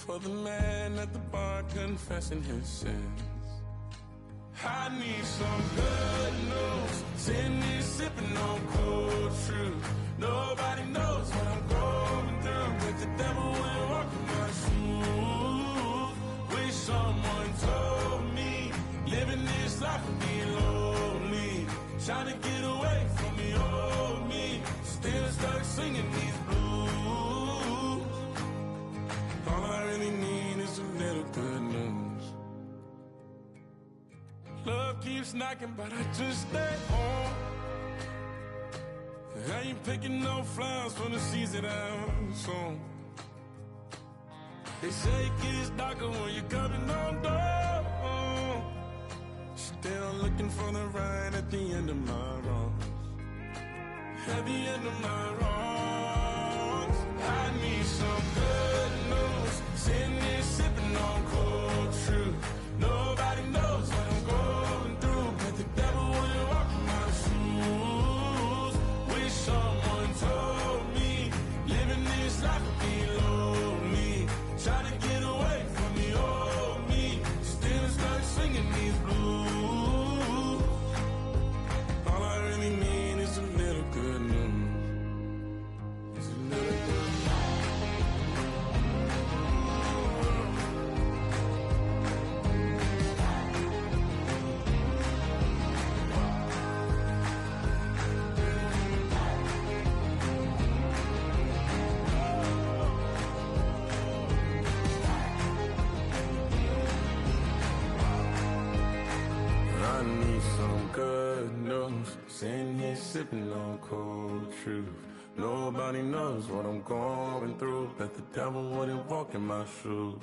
For the man at the bar confessing his sins. I need some good news. Sitting here sipping on cold truth. Nobody knows what I'm going through, but the devil will walk in my shoes. Wish someone told me living this life would be lonely. Trying to get away from the old me. Still stuck singing these blues. All I really need is a little good news. Love keeps knocking, but I just stay home. I ain't picking no flowers from the seeds that I've sown. They say it gets darker when you're coming on door. Still looking for the right at the end of my wrongs. At the end of my wrongs, I need some good news. Sitting here sipping on cold truth. Nobody knows what I'm going through, but the devil will walk in my shoes. Wish someone told me living this life would be lonely. Trying to get away from the old me. Still stuck singing these blues. All I really need is a little good news. It's a little good news. I need some good news. Sitting here sipping on cold truth. Nobody knows what I'm going through, but the devil wouldn't walk in my shoes.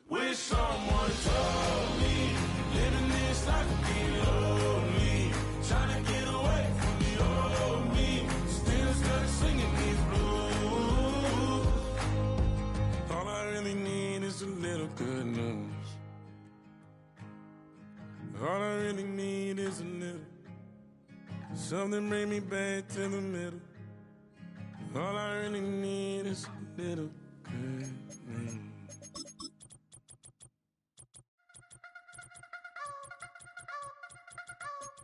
Wish someone told me living this life would be lonely. Trying to get away from the old me. Still stuck singing these blues. All I really need is a little good news. All I really need is a little. Something bring me back to the middle. All I really need is a little good news.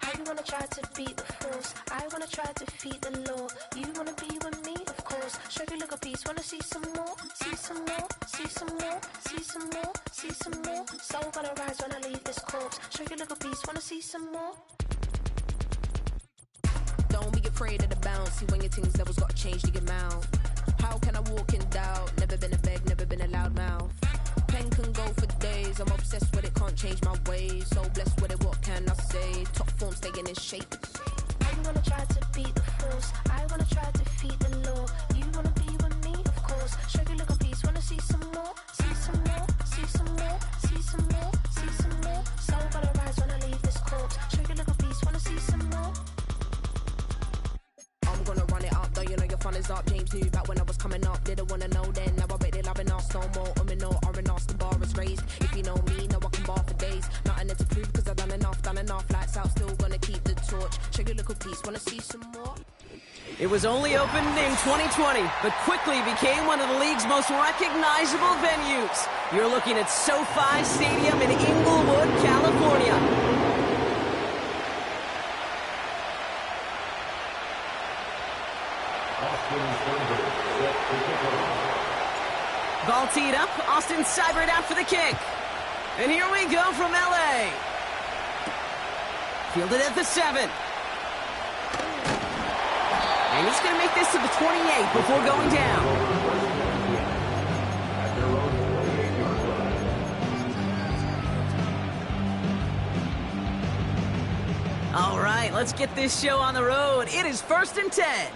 I wanna try to beat the force. I wanna try to defeat the law. You wanna be with me, of course. Show you look a piece. Wanna see some more? See some more? See some more? See some more? See some more? Soul gonna rise when I leave this corpse. Show you look a piece. Wanna see some more? Don't be afraid of the bounce. See when your things levels gotta change to your mouth. How can I walk in doubt? Never been a beg, never been a loud mouth. Pen can go for days. I'm obsessed with it, can't change my ways. So blessed with it, what can I say? Top form staying in shape. I wanna try to beat the force. I wanna try to defeat the law. You wanna be with me, of course. Show you look a piece. Wanna see some more? See some more? See some more? See some more? See some more? Soul gonna rise when I leave this corpse. Show you look a piece. Wanna see some more? I'm gonna run it up, though you know your fun is up. James knew back when I was coming up, didn't wanna know then. Now I bet they're loving us no more. No R&R's, the bar is raised. If you know me, know I can bar for days. Nothing there to prove, cause I've done enough. Lights out, still gonna keep the torch. Check your little piece, wanna see some more? It was only opened in 2020, but quickly became one of the league's most recognizable venues. You're looking at SoFi Stadium in Inglewood, California. Ball teed up, Austin Seibert out for the kick. And here we go from LA. Fielded at the 7. And he's going to make this to the 28 before going down. All right, let's get this show on the road. It is 1st and 10.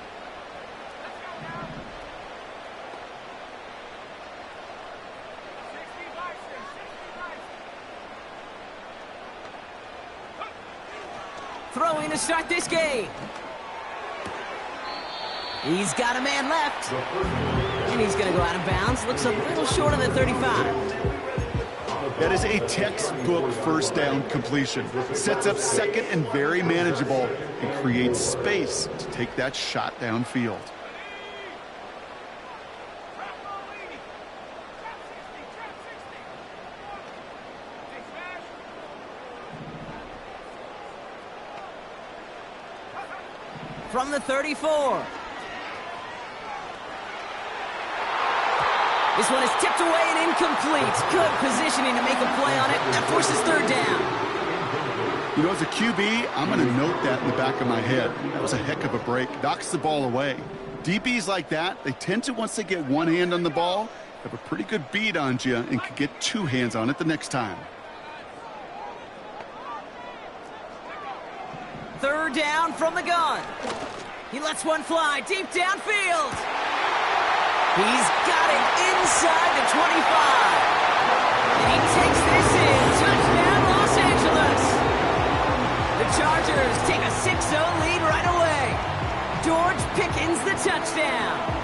Throwing to start this game. He's got a man left. And he's going to go out of bounds. Looks a little short of the 35. That is a textbook first down completion. Sets up second and very manageable and creates space to take that shot downfield. from the 34. This one is tipped away and incomplete. Good positioning to make a play on it. That forces third down. You know, as a QB, I'm going to note that in the back of my head. That was a heck of a break. Knocks the ball away. DBs like that, they tend to, once they get one hand on the ball, have a pretty good beat on you and can get two hands on it the next time. Third down from the gun. He lets one fly deep downfield. He's got it inside the 25. And he takes this in. Touchdown, Los Angeles. The Chargers take a 6-0 lead right away. George Pickens the touchdown.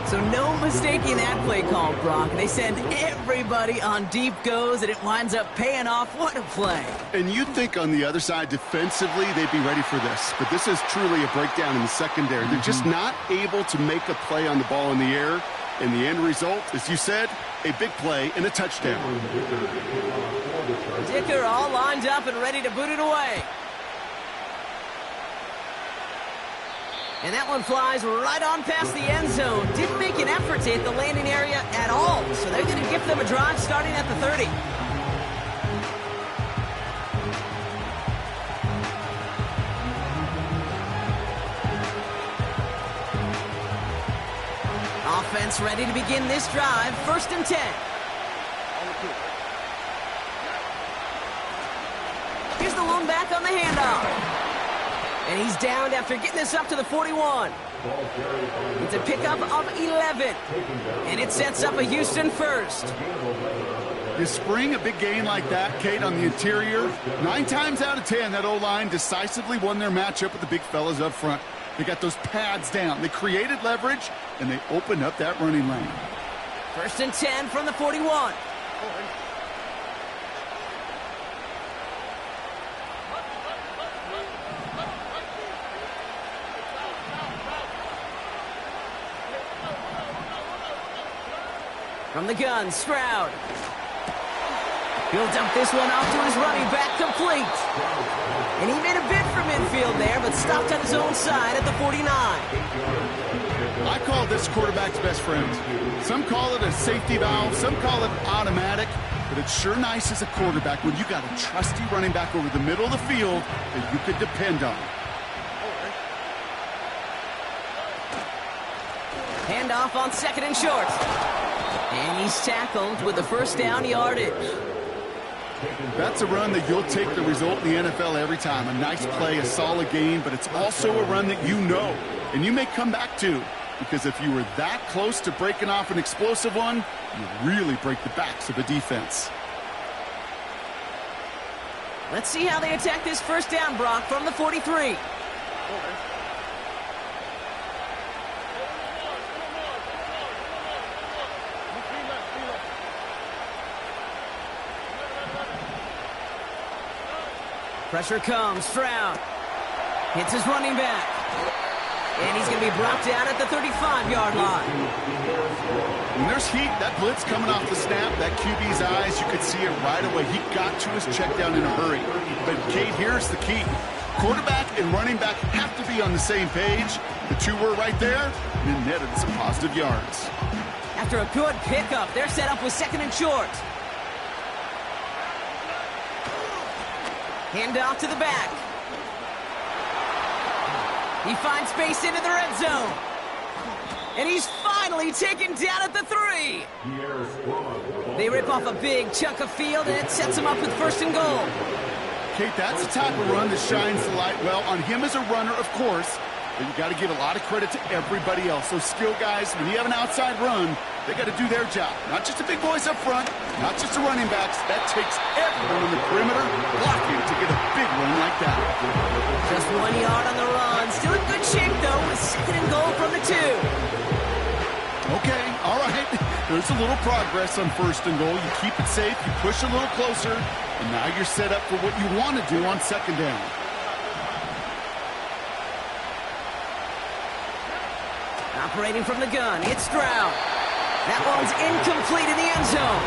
So no mistaking that play call, Brock. They send everybody on deep goes, and it winds up paying off. What a play. And you'd think on the other side, defensively, they'd be ready for this. But this is truly a breakdown in the secondary. They're just not able to make a play on the ball in the air. And the end result, as you said, a big play and a touchdown. Dicker all lined up and ready to boot it away. And that one flies right on past the end zone. Didn't make an effort to hit the landing area at all. So they're going to give them a drive starting at the 30. Offense ready to begin this drive. 1st and 10. Here's the lone back on the handoff. And he's downed after getting this up to the 41. It's a pickup of 11. And it sets up a Houston first. You spring a big gain like that, Kate, on the interior. 9 times out of 10, that O-line decisively won their matchup with the big fellas up front. They got those pads down. They created leverage, and they opened up that running lane. 1st and 10 from the 41. From the gun, Stroud. He'll dump this one off to his running back, complete. And he made a bid for midfield there, but stopped on his own side at the 49. I call this quarterback's best friend. Some call it a safety valve, some call it automatic, but it's sure nice as a quarterback when you got a trusty running back over the middle of the field that you could depend on. Handoff on 2nd and short. And he's tackled with the 1st down yardage. That's a run that you'll take the result in the NFL every time. A nice play, a solid game, but it's also a run that you know and you may come back to, because if you were that close to breaking off an explosive one, you really break the backs of a defense. Let's see how they attack this 1st down, Brock, from the 43. Pressure comes, Stroud. Hits his running back. And he's going to be brought down at the 35-yard line. When there's heat, that blitz coming off the snap, that QB's eyes, you could see it right away. He got to his check down in a hurry. But, Kate, here's the key. Quarterback and running back have to be on the same page. The two were right there, and it netted some positive yards. After a good pickup, they're set up with 2nd and short. Handoff to the back. He finds space into the red zone. And he's finally taken down at the 3. They rip off a big chunk of field, and it sets him up with 1st and goal. Kate, that's the type of run that shines the light well on him as a runner, of course. But you got to give a lot of credit to everybody else. Those skill guys, when you have an outside run, they got to do their job. Not just the big boys up front, not just the running backs. That takes everyone on the perimeter blocking to get a big run like that. Just 1 yard on the run. Still in good shape, though, with 2nd and goal from the 2. Okay, all right. There's a little progress on 1st and goal. You keep it safe, you push a little closer, and now you're set up for what you want to do on 2nd down. Operating from the gun, it's Stroud. That one's incomplete in the end zone.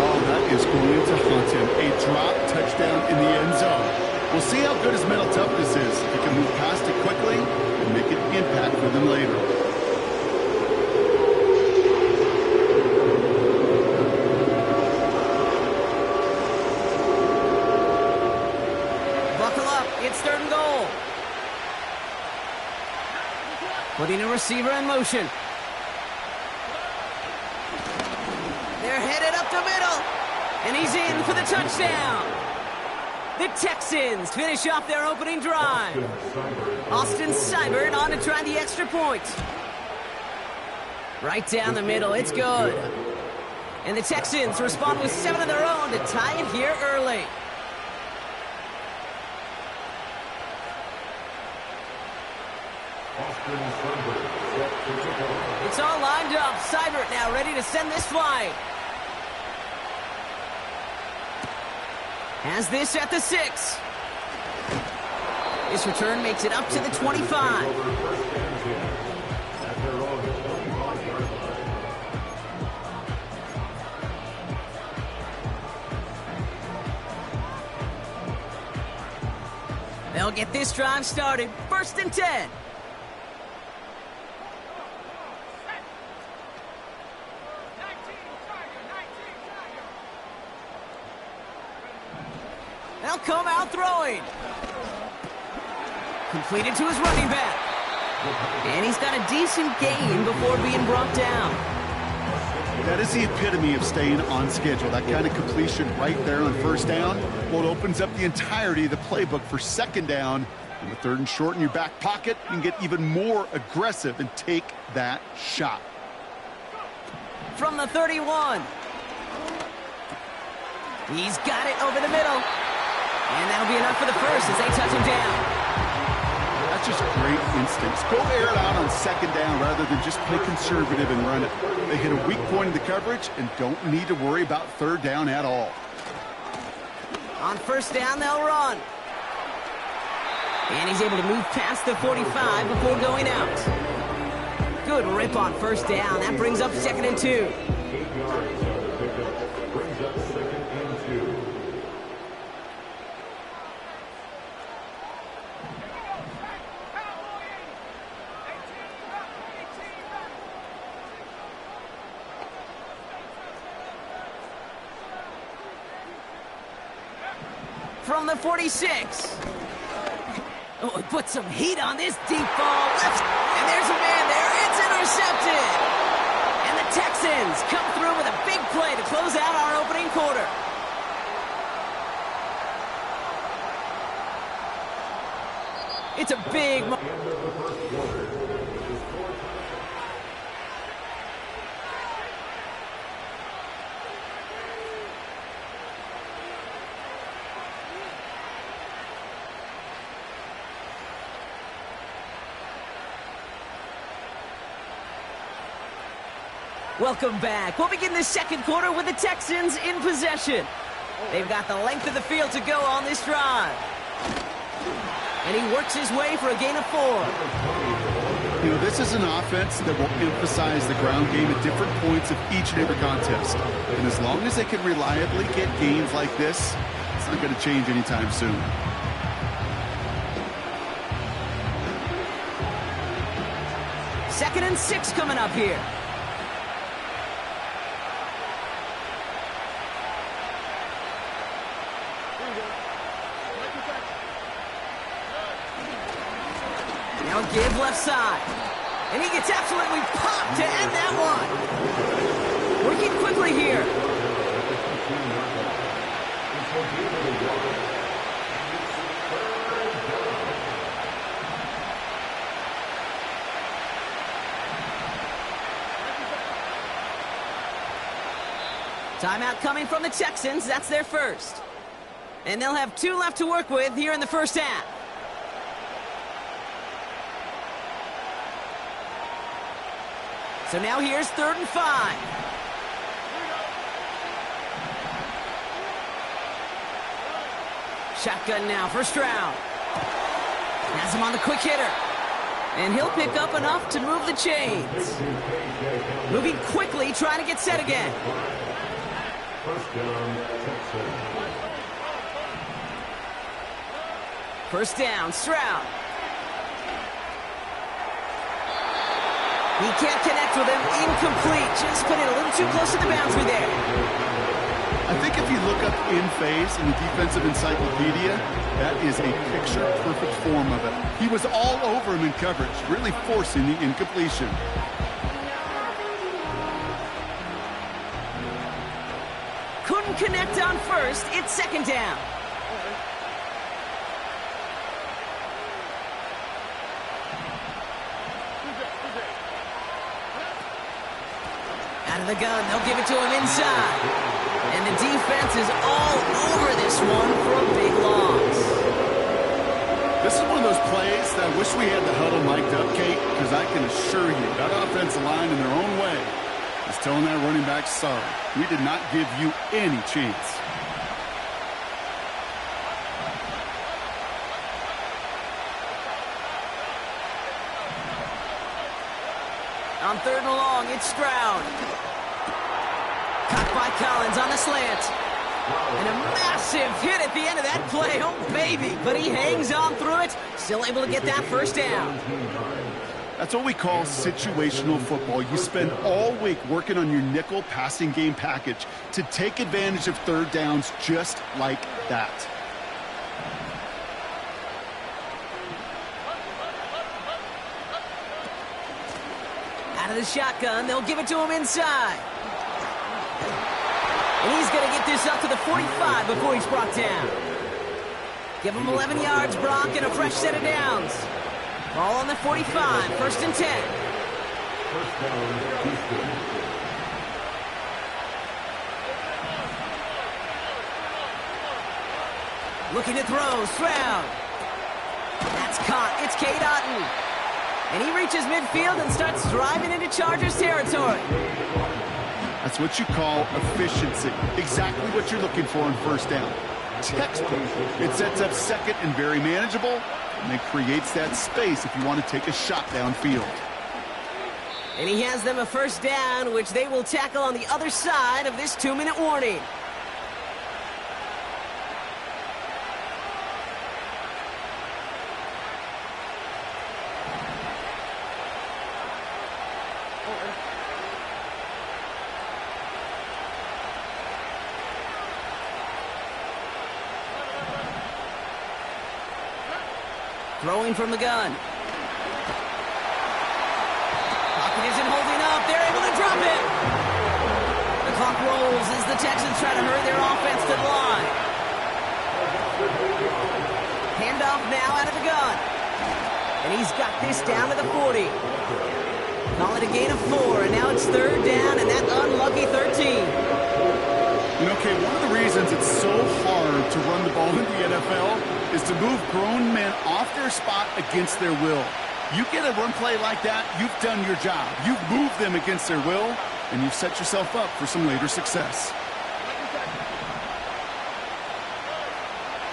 Oh, that is going to haunt him. A drop touchdown in the end zone. We'll see how good his mental toughness is. If he can move past it quickly and make an impact for them later. Buckle up. It's 3rd and goal. Putting a receiver in motion. They're headed up the middle. And he's in for the touchdown. The Texans finish off their opening drive. Austin Seibert on to try the extra point. Right down the middle, it's good. And the Texans respond with 7 of their own to tie it here early. It's all lined up. Seibert now ready to send this flight. Has this at the 6. This return makes it up to the 25. They'll get this drive started. 1st and 10. They'll come out throwing. Completed to his running back. And he's got a decent gain before being brought down. That is the epitome of staying on schedule. That kind of completion right there on 1st down. Well, it opens up the entirety of the playbook for 2nd down. And with 3rd and short in your back pocket, you can get even more aggressive and take that shot. From the 31. He's got it over the middle. And that'll be enough for the first as they touch him down. That's just great instincts. Go air it out on 2nd down rather than just play conservative and run it. They hit a weak point in the coverage and don't need to worry about 3rd down at all. On 1st down, they'll run. And he's able to move past the 45 before going out. Good rip on 1st down. That brings up 2nd and 2. From the 46. Oh, it put some heat on this deep ball. And there's a man there. It's intercepted. And the Texans come through with a big play to close out our opening quarter. It's a big... Welcome back. We'll begin the 2nd quarter with the Texans in possession. They've got the length of the field to go on this drive. And he works his way for a gain of 4. You know, this is an offense that will emphasize the ground game at different points of each and every contest. And as long as they can reliably get gains like this, it's not going to change anytime soon. Second and 6 coming up here. Now give left side. And he gets absolutely popped to end that one. Working quickly here. Timeout coming from the Texans. That's their first. And they'll have 2 left to work with here in the first half. So now here's 3rd and 5. Shotgun now, first round. Has him on the quick hitter. And he'll pick up enough to move the chains. Moving quickly, trying to get set again. First down, Stroud. He can't connect with him. Incomplete. Just put it a little too close to the boundary there. I think if you look up in phase in the defensive encyclopedia, that is a picture-perfect form of it. He was all over him in coverage, really forcing the incompletion. Couldn't connect on first. It's second down. Out of the gun, they'll give it to him inside. And the defense is all over this one for a big loss. This is one of those plays that I wish we had the huddle mic'd up, Kate, because I can assure you that offensive line in their own way is telling that running back, sorry, we did not give you any chance. On third and long, it's Stroud. Caught by Collins on the slant. And a massive hit at the end of that play. Oh, baby. But he hangs on through it. Still able to get that first down. That's what we call situational football. You spend all week working on your nickel passing game package to take advantage of third downs just like that. Out of the shotgun, they'll give it to him inside. And he's going to get this up to the 45 before he's brought down. Give him 11 yards, Brock, and a fresh set of downs. Ball on the 45, first and 10. Looking to throw, Stroud. That's caught, it's Cade Otton. And he reaches midfield and starts driving into Chargers territory. That's what you call efficiency. Exactly what you're looking for on first down. Textbook. It sets up second and very manageable, and it creates that space if you want to take a shot downfield. And he has them a first down, which they will tackle on the other side of this 2-minute warning. Throwing from the gun. Pocket isn't holding up. They're able to drop it. The clock rolls as the Texans try to hurry their offense to the line. Handoff now out of the gun. And he's got this down to the 40. Call it a gain of 4, and now it's third down, and that unlucky 13. You know, Kate, one of the reasons it's so hard to run the ball in the NFL is to move grown men off their spot against their will. You get a run play like that, you've done your job. You've moved them against their will, and you've set yourself up for some later success.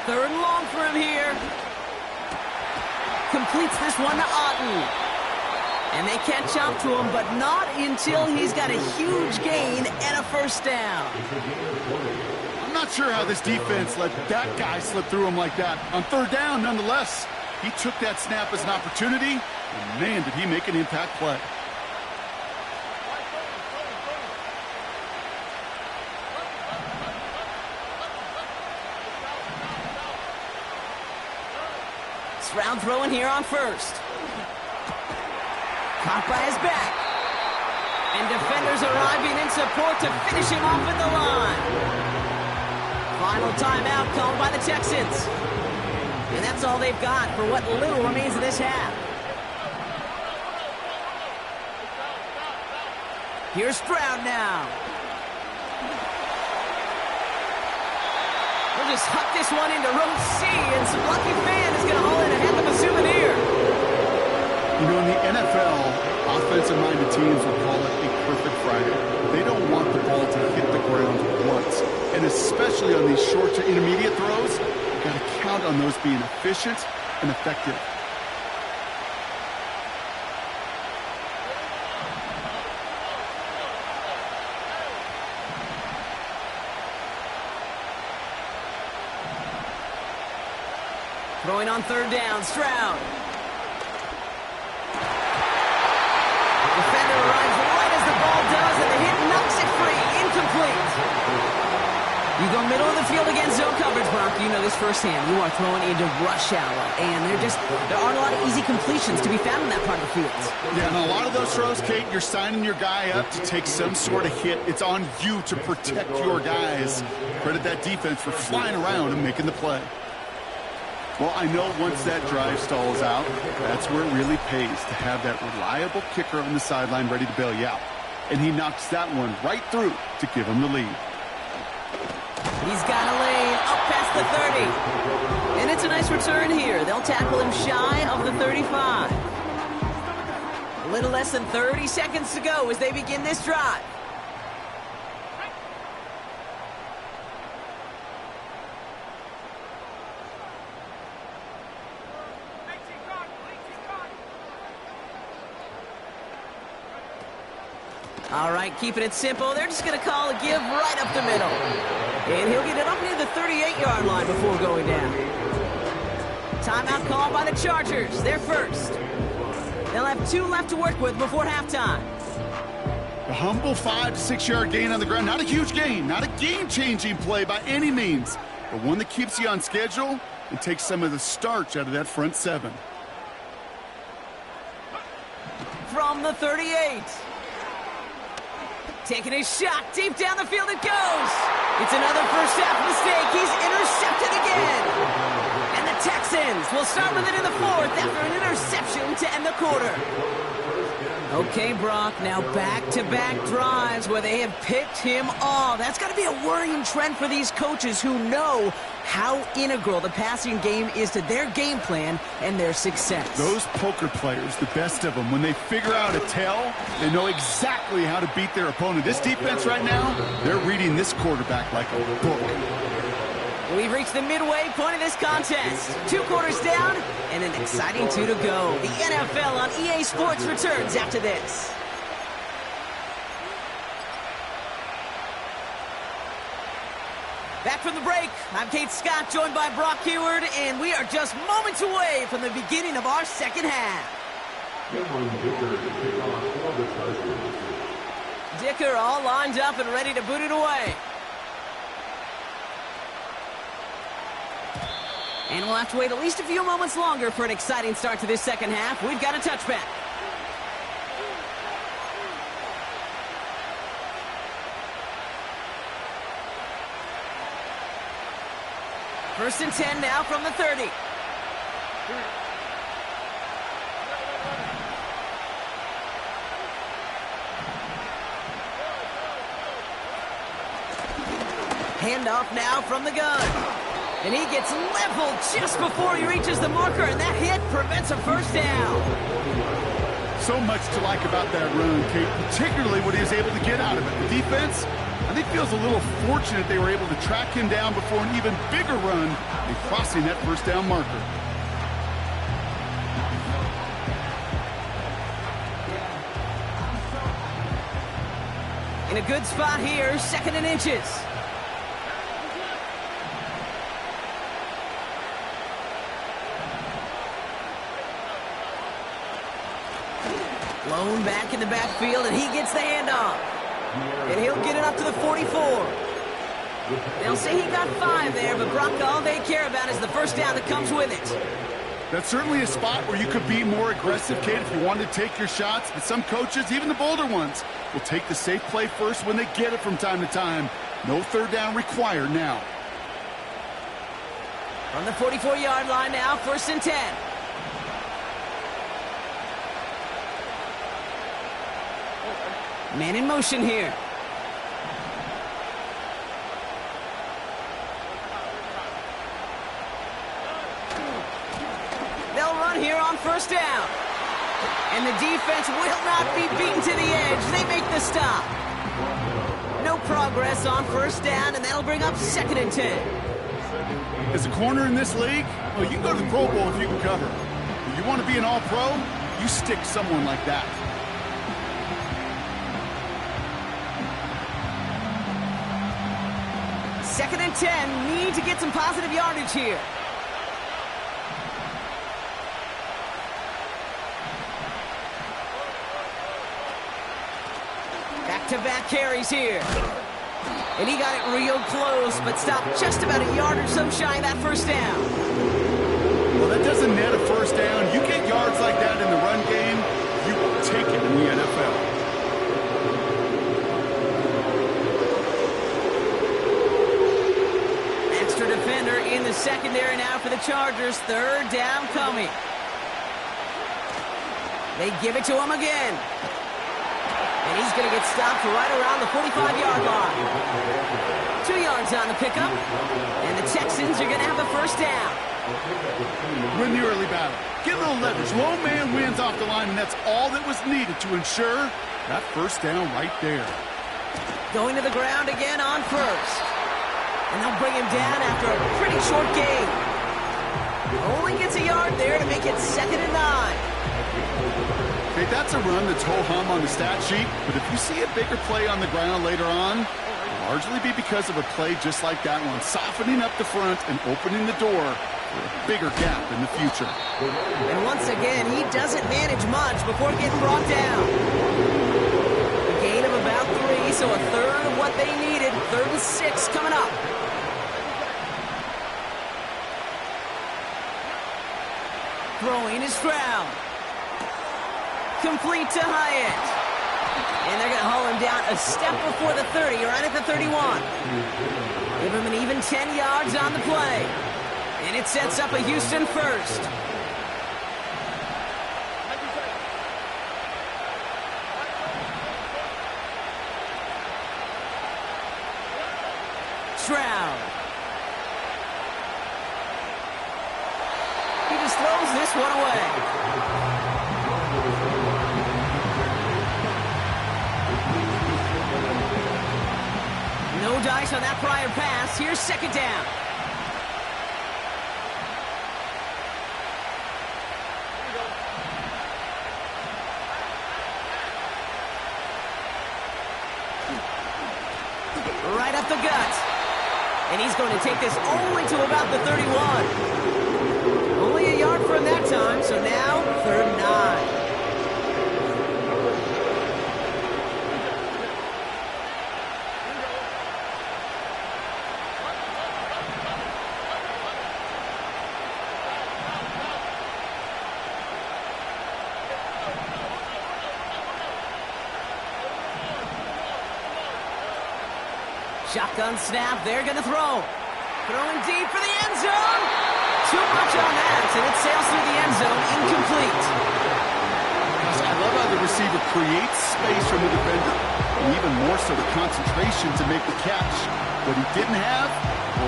Third and long for him here. Completes this one to Otton. And they catch up to him, but not until he's got a huge gain and a first down. I'm not sure how this defense let that guy slip through him like that. On third down, nonetheless, he took that snap as an opportunity, and man, did he make an impact play. Stroud throwing here on first. Caught by his back. And defenders arriving in support to finish him off at the line. Final timeout called by the Texans. And that's all they've got for what little remains of this half. Here's Stroud now. We'll just huck this one into row C, and some lucky fan is going to haul in a heck of a souvenir. You know, in the NFL, offensive-minded teams will call it a perfect Friday. They don't want the ball to hit the ground once. And especially on these short to intermediate throws, you've got to count on those being efficient and effective. Throwing on third down, Stroud. Defender arrives right as the ball does, and the hit knocks it free. Incomplete. You go middle of the field against zone coverage, Brock. You know this firsthand. You are throwing into rush hour, and there aren't a lot of easy completions to be found in that part of the field. Yeah, and a lot of those throws, Kate, you're signing your guy up to take some sort of hit. It's on you to protect your guys. Credit that defense for flying around and making the play. Well, I know once that drive stalls out, that's where it really pays to have that reliable kicker on the sideline ready to bail you out. And he knocks that one right through to give him the lead. He's got a lane up past the 30. And it's a nice return here. They'll tackle him shy of the 35. A little less than 30 seconds to go as they begin this drive. All right, keeping it simple. They're just going to call a give right up the middle. And he'll get it up near the 38-yard line before going down. Timeout called by the Chargers. They're first. They'll have 2 left to work with before halftime. A humble 5 to 6 yard gain on the ground. Not a huge gain. Not a game-changing play by any means. But one that keeps you on schedule and takes some of the starch out of that front 7. From the 38. Taking a shot deep down the field it goes. It's another first half mistake. He's intercepted again. And the Texans will start with it in the 4th after an interception to end the quarter. Okay, Brock, now back-to-back drives where they have picked him off. That's got to be a worrying trend for these coaches who know how integral the passing game is to their game plan and their success. Those poker players, the best of them, when they figure out a tell, they know exactly how to beat their opponent. This defense right now, they're reading this quarterback like a book. We've reached the midway point of this contest. 2 quarters down and an exciting 2 to go. The NFL on EA Sports returns after this. Back from the break, I'm Kate Scott, joined by Brock Heward, and we are just moments away from the beginning of our second half. Dicker all lined up and ready to boot it away. And we'll have to wait at least a few moments longer for an exciting start to this second half. We've got a touchback. First and 10 now from the 30. Handoff now from the gun. And he gets leveled just before he reaches the marker, and that hit prevents a first down. So much to like about that run, Kate, particularly what he was able to get out of it. The defense, I think, feels a little fortunate they were able to track him down before an even bigger run and crossing that first down marker. In a good spot here, 2nd and inches. Blown back in the backfield, and he gets the handoff. And he'll get it up to the 44. They'll say he got 5 there, but Brock, all they care about is the first down that comes with it. That's certainly a spot where you could be more aggressive, Kate, if you wanted to take your shots. But some coaches, even the bolder ones, will take the safe play first when they get it from time to time. No third down required now. From the 44-yard line now, 1st and 10. Man in motion here. They'll run here on first down. And the defense will not be beaten to the edge. They make the stop. No progress on first down, and that'll bring up 2nd and 10. As a corner in this league, well, you can go to the Pro Bowl if you can cover. If you want to be an all-pro, you stick someone like that. Second and 10, need to get some positive yardage here. Back-to-back carries here. And he got it real close, but stopped just about a yard or so shy of that first down. Well, that doesn't net a first down. You get yards like that in the run game, you will take it in the NFL. Extra defender in the secondary now for the Chargers. Third down coming. They give it to him again. And he's going to get stopped right around the 45-yard line. 2 yards on the pickup. And the Texans are going to have the first down. Win the early battle. Get a little leverage. Low man wins off the line, and that's all that was needed to ensure that first down right there. Going to the ground again on first. And they'll bring him down after a pretty short gain. Only gets a yard there to make it 2nd and 9. Okay, that's a run that's ho-hum on the stat sheet, but if you see a bigger play on the ground later on, it'll largely be because of a play just like that one, softening up the front and opening the door for a bigger gap in the future. And once again, he doesn't manage much before getting brought down. A gain of about 3, so a third of what they needed. 3rd and 6 coming up. Throwing is Stroud. Complete to Hyatt. And they're going to haul him down a step before the 30, right at the 31. Give him an even 10 yards on the play. And it sets up a Houston first. Stroud. He just throws this one away. No dice on that prior pass. Here's 2nd down. Right up the gut. And he's going to take this only to about the 31. Only a yard for him that time, so now 3rd and 9. Shotgun snap, they're going to throw. Throwing deep for the end zone. Too much on that, and it sails through the end zone, incomplete. Gosh, I love how the receiver creates space from the defender, and even more so the concentration to make the catch. What he didn't have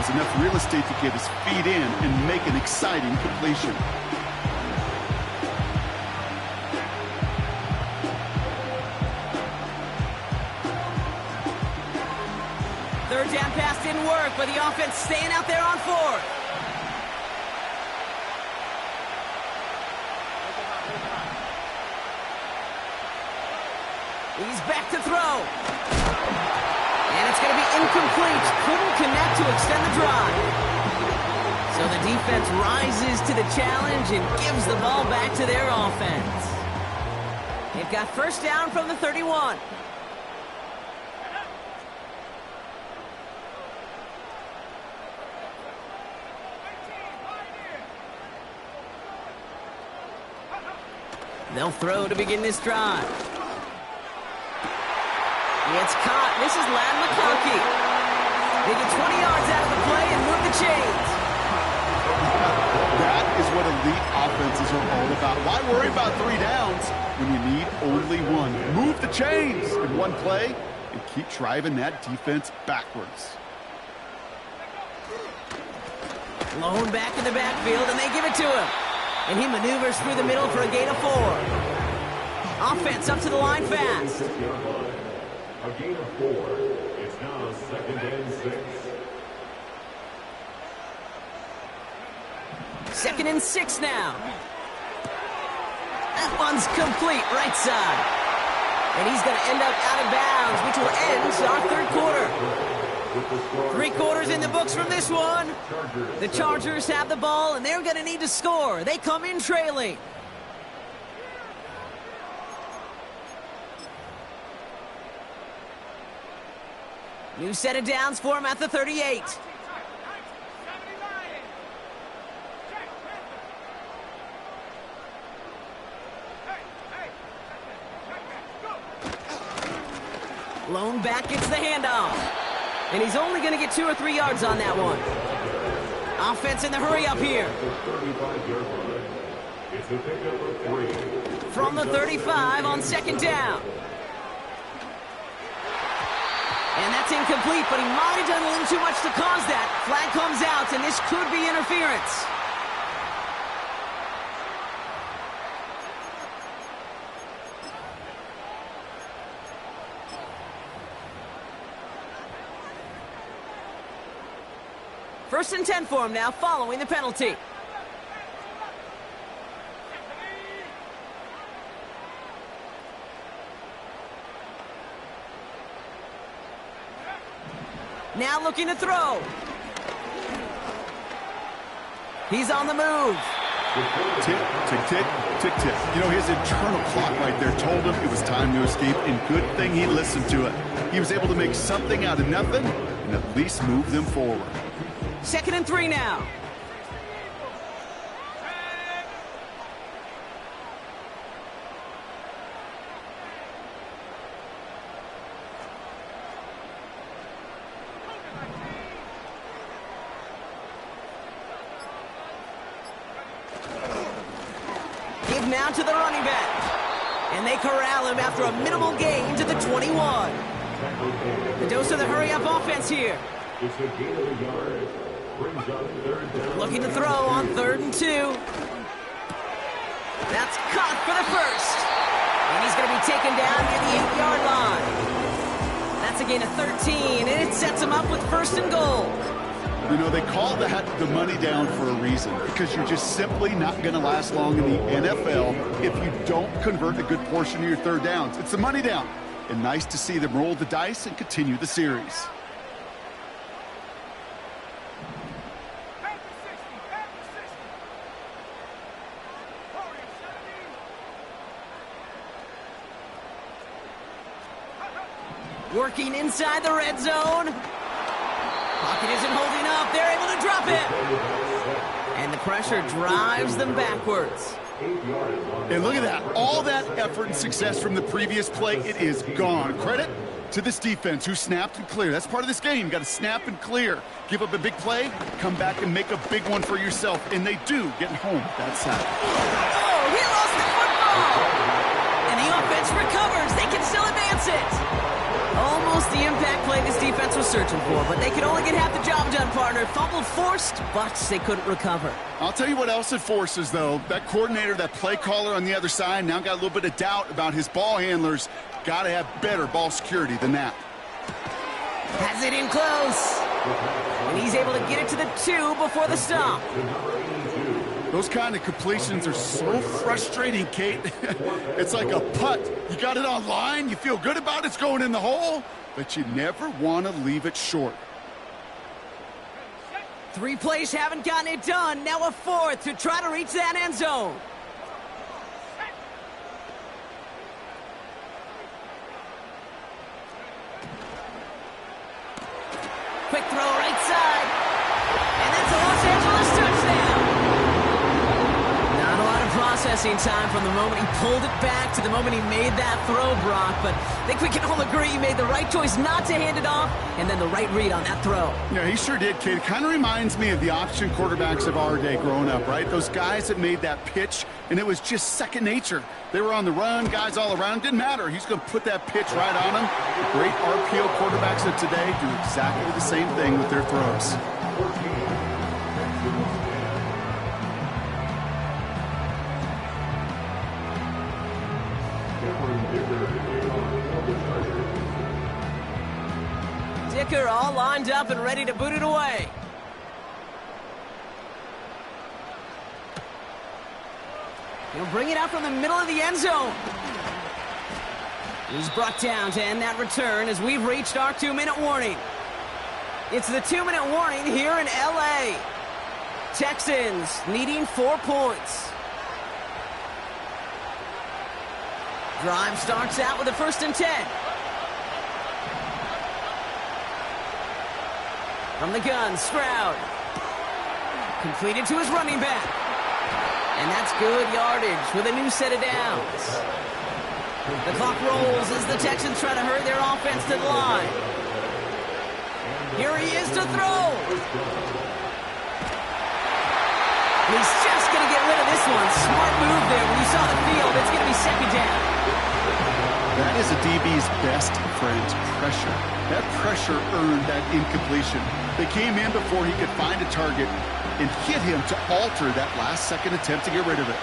was enough real estate to get his feet in and make an exciting completion. Third down pass didn't work, but the offense staying out there on 4th. He's back to throw. And it's going to be incomplete. Couldn't connect to extend the drive. So the defense rises to the challenge and gives the ball back to their offense. They've got first down from the 31. They'll throw to begin this drive. It's caught. This is Ladd McConkey. They get 20 yards out of the play and move the chains. That is what elite offenses are all about. Why worry about 3 downs when you need only 1? Move the chains in one play and keep driving that defense backwards. Lone back in the backfield, and they give it to him. And he maneuvers through the middle for a gain of 4. Offense up to the line fast. A gain of 4. It's now 2nd and 6. 2nd and 6 now. That one's complete, right side. And he's going to end up out of bounds, which will end our 3rd quarter. 3 quarters in the books from this one. The Chargers have the ball, and they're going to need to score. They come in trailing. New set of downs for him at the 38. Lone back gets the handoff. And he's only going to get 2 or 3 yards on that one. Offense in the hurry up here. From the 35 on second down. And that's incomplete, but he might have done a little too much to cause that. Flag comes out, and this could be interference. First and 10 for him now, following the penalty. Now looking to throw. He's on the move. Tick, tick, tick, tick, tick. You know, his internal clock right there told him it was time to escape, and good thing he listened to it. He was able to make something out of nothing and at least move them forward. 2nd and 3 now. Give now to the running back. And they corral him after a minimal gain to the 21. The dose of the hurry-up offense here. It's a gain of a yard. Brings up 3rd down. Looking to throw on 3rd and 2. That's caught for the first. And he's going to be taken down near the 8-yard line. That's a gain of 13, and it sets him up with 1st and goal. You know, they call that the money down for a reason, because you're just simply not going to last long in the NFL if you don't convert a good portion of your 3rd downs. It's the money down. And nice to see them roll the dice and continue the series. Working inside the red zone. Pocket isn't holding up. They're able to drop it. And the pressure drives them backwards. And look at that. All that effort and success from the previous play, it is gone. Credit to this defense who snapped and cleared. That's part of this game. Got to snap and clear. Give up a big play, come back and make a big one for yourself. And they do, getting home that side. Oh, he lost the football. And the offense recovers. They can still advance it. Almost the impact play this defense was searching for, but they could only get half the job done, partner. Fumble forced, but they couldn't recover. I'll tell you what else it forces, though. That coordinator, that play caller on the other side, now got a little bit of doubt about his ball handlers. Got to have better ball security than that. Has it in close. And he's able to get it to the 2 before the stop. Those kind of completions are so frustrating, Kate. It's like a putt. You got it on line, you feel good about it, it's going in the hole, but you never want to leave it short. 3 plays haven't gotten it done. Now a 4th to try to reach that end zone. Quick throw right side. And that's a Los Angeles touchdown. Not a lot of processing time from the moment he pulled it back to the moment he made that throw, Brock. But I think we can all agree he made the right choice not to hand it off, and then the right read on that throw. Yeah, he sure did, kid. It kind of reminds me of the option quarterbacks of our day growing up, right? Those guys that made that pitch, and it was just second nature. They were on the run, guys all around. Didn't matter. He's going to put that pitch right on them. The great RPO quarterbacks of today do exactly the same thing with their throws. Dicker all lined up and ready to boot it away. He'll bring it out from the middle of the end zone. He's brought down to end that return as we've reached our 2-minute warning. It's the 2-minute warning here in L.A. Texans needing 4 points. Drive starts out with a 1st and 10. From the gun, Stroud. Completed to his running back. And that's good yardage with a new set of downs. The clock rolls as the Texans try to hurry their offense to the line. Here he is to throw. He's just going to get rid of this one. Smart move there. When you saw the field, it's going to be second down. That is a DB's best friend, pressure. That pressure earned that incompletion. They came in before he could find a target and hit him to alter that last-second attempt to get rid of it.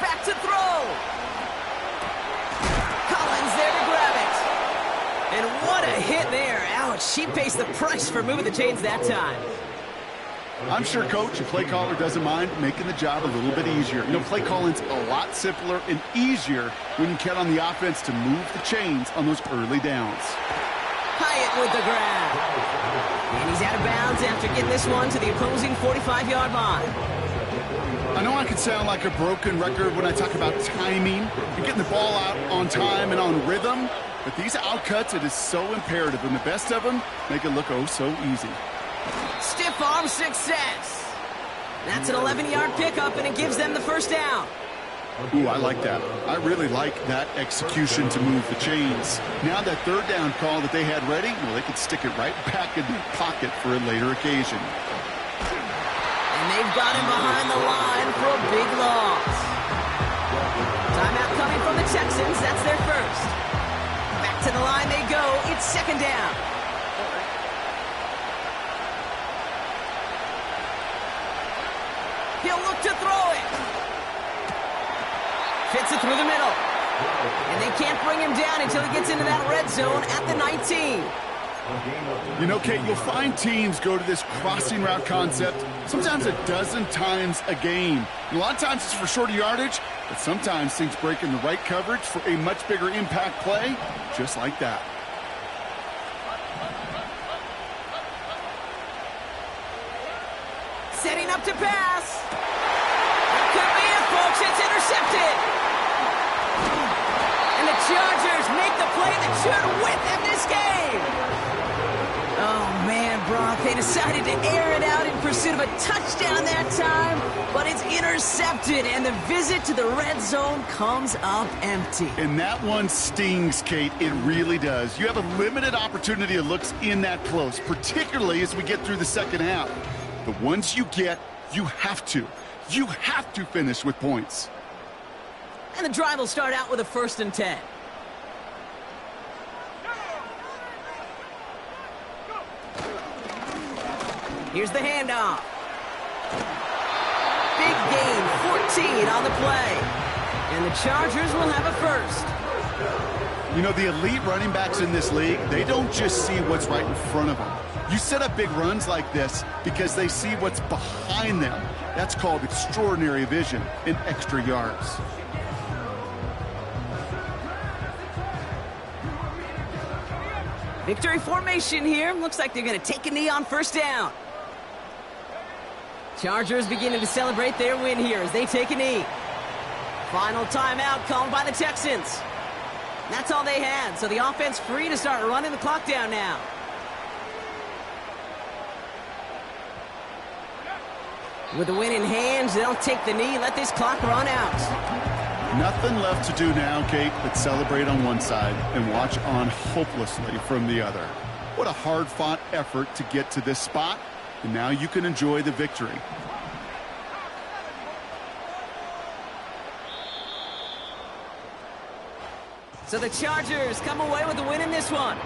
Back to throw. Collins there to grab it. And what a hit there. Ouch, she pays the price for moving the chains that time. I'm sure coach and play caller doesn't mind making the job a little bit easier. You know, play calling's a lot simpler and easier when you count on the offense to move the chains on those early downs. Hyatt with the grab. And he's out of bounds after getting this one to the opposing 45-yard line. I know I can sound like a broken record when I talk about timing and getting the ball out on time and on rhythm, but these outcuts, it is so imperative, and the best of them make it look oh so easy. Stiff arm success. That's an 11-yard pickup, and it gives them the first down. Ooh, I like that. I really like that execution to move the chains. Now that third down call that they had ready, well, they could stick it right back in their pocket for a later occasion. And they've got him behind the line for a big loss. Timeout coming from the Texans. That's their first. Back to the line they go. It's second down. He'll look to throw it. Fits it through the middle. And they can't bring him down until he gets into that red zone at the 19. You know, Kate, you'll find teams go to this crossing route concept sometimes a dozen times a game. And a lot of times it's for shorter yardage, but sometimes things break in the right coverage for a much bigger impact play, just like that. Setting up to pass. It could be it, folks. It's intercepted. And the Chargers make the play that should win them this game. Oh, man, Brock, they decided to air it out in pursuit of a touchdown that time, but it's intercepted, and the visit to the red zone comes up empty. And that one stings, Kate. It really does. You have a limited opportunity of looks in that close, particularly as we get through the second half. But once you get, you have to finish with points. And the drive will start out with a 1st and 10. Here's the handoff. Big gain, 14 on the play. And the Chargers will have a first. You know, the elite running backs in this league, they don't just see what's right in front of them. You set up big runs like this because they see what's behind them. That's called extraordinary vision and extra yards. Victory formation here. Looks like they're going to take a knee on first down. Chargers beginning to celebrate their win here as they take a knee. Final timeout called by the Texans. That's all they had, so the offense free to start running the clock down now. With the win in hand, they'll take the knee, let this clock run out. Nothing left to do now, Kate, but celebrate on one side and watch on hopelessly from the other. What a hard-fought effort to get to this spot, and now you can enjoy the victory. So the Chargers come away with the win in this one.